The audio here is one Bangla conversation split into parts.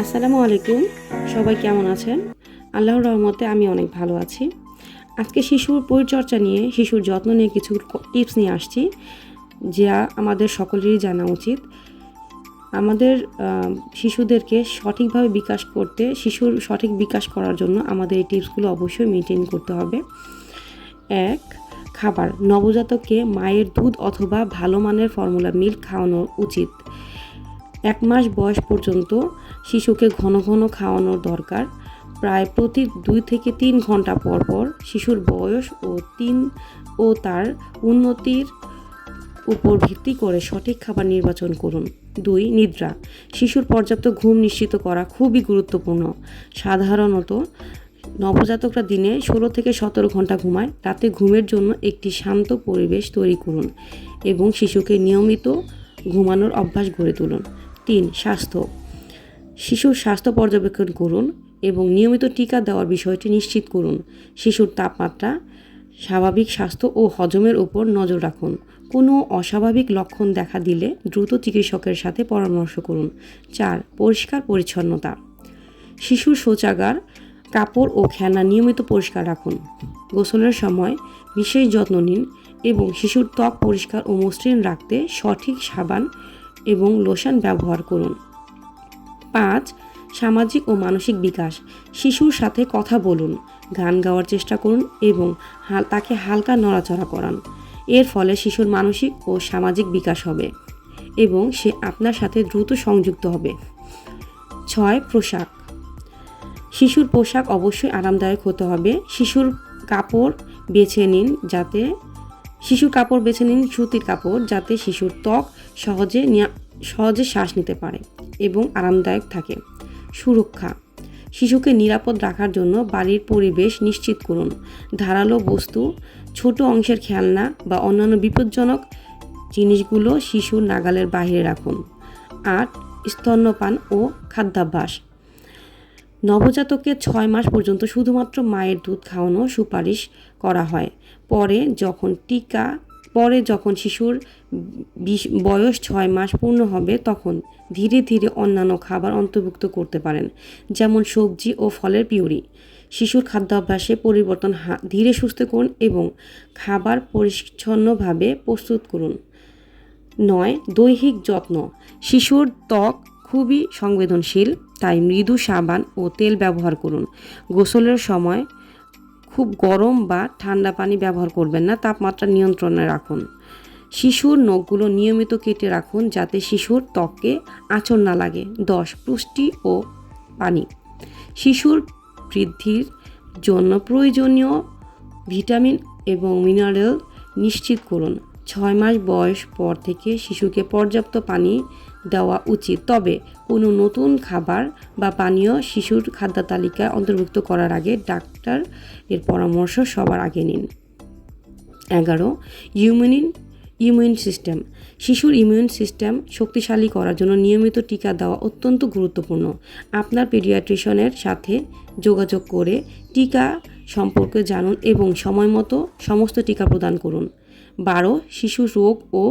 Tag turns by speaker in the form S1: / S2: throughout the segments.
S1: আসসালামু আলাইকুম। সবাই কেমন আছেন? আল্লাহর রহমতে আমি অনেক ভালো আছি। আজকে শিশুর পরিচর্যা নিয়ে, শিশুর যত্ন নিয়ে কিছু টিপস নিয়ে আসছি, যা আমাদের সকলেরই জানা উচিত। আমাদের শিশুদেরকে সঠিকভাবে বিকাশ করতে, শিশুর সঠিক বিকাশ করার জন্য আমাদের এই টিপসগুলো অবশ্যই মেনটেন করতে হবে। ১. খাবার। নবজাতককে মায়ের দুধ অথবা ভালো মানের ফর্মুলা মিল্ক খাওয়ানো উচিত। 1 মাস বয়স পর্যন্ত শিশুকে ঘন ঘন খাওয়ানোর দরকার। প্রায় প্রতি 2 থেকে 3 ঘন্টা পর পর শিশুর বয়স ও তার উন্নতির উপর ভিত্তি করে সঠিক খাবার নির্বাচন করুন। 2. নিদ্রা। শিশুর পর্যাপ্ত ঘুম নিশ্চিত করা খুবই গুরুত্বপূর্ণ। সাধারণত নবজাতকরা দিনে 16 থেকে 17 ঘন্টা ঘুমায়। রাতে ঘুমের জন্য একটি শান্ত পরিবেশ তৈরি করুন এবং শিশুকে নিয়মিত ঘুমানোর অভ্যাস গড়ে তুলুন। 3. স্বাস্থ্য। শিশুর স্বাস্থ্য পর্যবেক্ষণ করুন এবং নিয়মিত টিকা দেওয়ার বিষয়টি নিশ্চিত করুন। শিশুর তাপমাত্রা, স্বাভাবিক স্বাস্থ্য ও হজমের উপর নজর রাখুন। কোনো অস্বাভাবিক লক্ষণ দেখা দিলে দ্রুত চিকিৎসকের সাথে পরামর্শ করুন। 4. পরিষ্কার পরিচ্ছন্নতা। শিশুর শৌচাগার, কাপড় ও খেলনা নিয়মিত পরিষ্কার রাখুন। গোসলের সময় বিশেষ যত্ন নিন এবং শিশুর ত্বক পরিষ্কার ও মসৃণ রাখতে সঠিক সাবান এবং লোশন ব্যবহার করুন। 5. সামাজিক ও মানসিক বিকাশ। শিশুর সাথে কথা বলুন, গান গাওয়ার চেষ্টা করুন এবং তাকে হালকা নড়াচড়া করান। এর ফলে শিশুর মানসিক ও সামাজিক বিকাশ হবে এবং সে আপনার সাথে দ্রুত সংযুক্ত হবে। 6. পোশাক। শিশুর পোশাক অবশ্যই আরামদায়ক হতে হবে। শিশুর কাপড় বেছে নিন সুতির কাপড়, যাতে শিশুর ত্বক সহজে শ্বাস নিতে পারে এবং আরামদায়ক থাকে। সুরক্ষা। শিশুকে নিরাপদ রাখার জন্য বাড়ির পরিবেশ নিশ্চিত করুন। ধারালো বস্তু, ছোট অংশের খেলনা বা অন্যান্য বিপজ্জনক জিনিসগুলো শিশুর নাগালের বাইরে রাখুন। 8. স্তন্যপান ও খাদ্যাভ্যাস। নবজাতককে 6 মাস পর্যন্ত শুধুমাত্র মায়ের দুধ খাওয়ানো সুপারিশ করা হয়। পরে যখন শিশুর বয়স 6 মাস পূর্ণ হবে, তখন ধীরে ধীরে অন্যান্য খাবার অন্তর্ভুক্ত করতে পারেন, যেমন সবজি ও ফলের পিউরি। শিশুর খাদ্যাভ্যাসে পরিবর্তন ধীরে সুস্থে করুন এবং খাবার পরিচ্ছন্নভাবে প্রস্তুত করুন। 9. দৈহিক যত্ন। শিশুর ত্বক খুবই সংবেদনশীল, তাই মৃদু সাবান ও তেল ব্যবহার করুন। গোসলের সময় খুব গরম বা ঠান্ডা পানি ব্যবহার করবেন না, তাপমাত্রা নিয়ন্ত্রণে রাখুন। শিশুর নখগুলো নিয়মিত কেটে রাখুন যাতে শিশুর ত্বকে আঁচড় না লাগে। 10. পুষ্টি ও পানি। শিশুর বৃদ্ধির জন্য প্রয়োজনীয় ভিটামিন এবং মিনারেল নিশ্চিত করুন। 6 মাস বয়স পর থেকে শিশুকে পর্যাপ্ত পানি দেওয়া উচিত, তবে কোনো নতুন খাবার বা পানীয় শিশুর খাদ্য তালিকায় অন্তর্ভুক্ত করার আগে ডাক্তার এর পরামর্শ সবার আগে নিন। 11. Immune system. শিশুর ইমিউন সিস্টেম শক্তিশালী করার জন্য নিয়মিত টিকা দেওয়া অত্যন্ত গুরুত্বপূর্ণ। আপনার পেডিয়াট্রিশিয়ানের সাথে যোগাযোগ করে টিকা সম্পর্কে জানুন এবং সময়মতো সমস্ত টিকা প্রদান করুন। 12. শিশু রোগ ও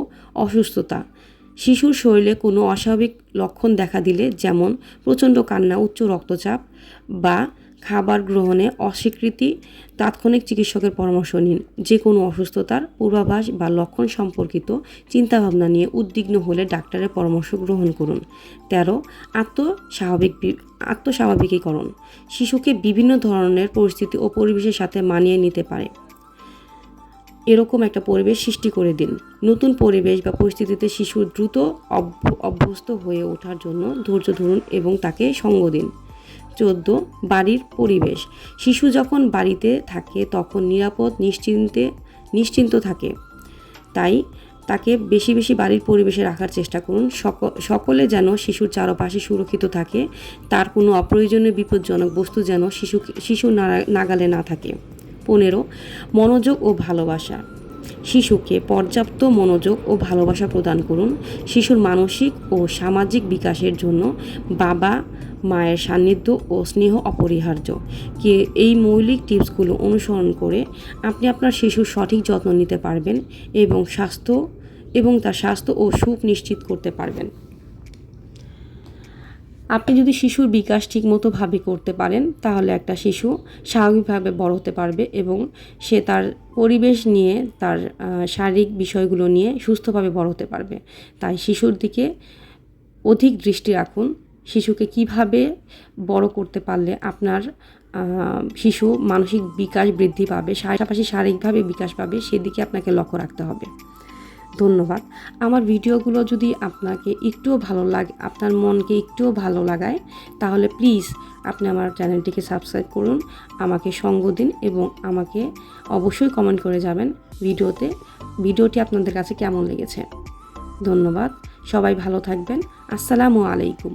S1: অসুস্থতা। শিশুর শরীরে কোনো অস্বাভাবিক লক্ষণ দেখা দিলে, যেমন প্রচণ্ড কান্না, উচ্চ রক্তচাপ বা খাবার গ্রহণে অস্বীকৃতি, তাৎক্ষণিক চিকিৎসকের পরামর্শ নিন। যে কোনো অসুস্থতার পূর্বাভাস বা লক্ষণ সম্পর্কিত চিন্তাভাবনা নিয়ে উদ্বিগ্ন হলে ডাক্তারের পরামর্শ গ্রহণ করুন। 13. আত্মস্বাভাবিকীকরণ। শিশুকে বিভিন্ন ধরনের পরিস্থিতি ও পরিবেশের সাথে মানিয়ে নিতে পারে এরকম একটা পরিবেশ সৃষ্টি করে দিন। নতুন পরিবেশ বা পরিস্থিতিতে শিশু দ্রুত অভ্যস্ত হয়ে ওঠার জন্য ধৈর্য ধরুন এবং তাকে সঙ্গ দিন। 14. বাড়ির পরিবেশ। শিশু যখন বাড়িতে থাকে তখন নিরাপদ, নিশ্চিন্ত থাকে, তাই তাকে বেশি বেশি বাড়ির পরিবেশে রাখার চেষ্টা করুন। সকলে যেন শিশুর চারপাশে সুরক্ষিত থাকে, তার কোনো অপ্রয়োজনীয় বিপজ্জনক বস্তু যেন শিশুর নাগালে না থাকে। 15. মনোযোগ ও ভালোবাসা। শিশুকে পর্যাপ্ত মনোযোগ ও ভালোবাসা প্রদান করুন। শিশুর মানসিক ও সামাজিক বিকাশের জন্য বাবা মায়ের সান্নিধ্য ও স্নেহ অপরিহার্য। এই মৌলিক টিপসগুলো অনুসরণ করে আপনি আপনার শিশুর সঠিক যত্ন নিতে পারবেন এবং তার স্বাস্থ্য ও সুখ নিশ্চিত করতে পারবেন। আপনি যদি শিশুর বিকাশ ঠিকমতোভাবে করতে পারেন তাহলে একটা শিশু স্বাভাবিকভাবে বড় হতে পারবে এবং সে তার পরিবেশ নিয়ে তার শারীরিক বিষয়গুলো নিয়ে সুস্থভাবে বড় হতে পারবে। তাই শিশুর দিকে অধিক দৃষ্টি রাখুন। শিশুকে কিভাবে বড় করতে পারলে আপনার শিশু মানসিক বিকাশ বৃদ্ধি পাবে, পাশাপাশি শারীরিকভাবে বিকাশ পাবে, সেদিকে আপনাকে লক্ষ্য রাখতে হবে। ধন্যবাদ। আমার ভিডিওগুলো যদি আপনাকে একটুও ভালো লাগে, আপনার মনকে একটুও ভালো লাগায়, তাহলে প্লিজ আপনি আমার চ্যানেলটিকে সাবস্ক্রাইব করুন, আমাকে সঙ্গ দিন এবং আমাকে অবশ্যই কমেন্ট করে যাবেন ভিডিওটি আপনাদের কাছে কেমন লেগেছে। ধন্যবাদ। সবাই ভালো থাকবেন। আসসালামু আলাইকুম।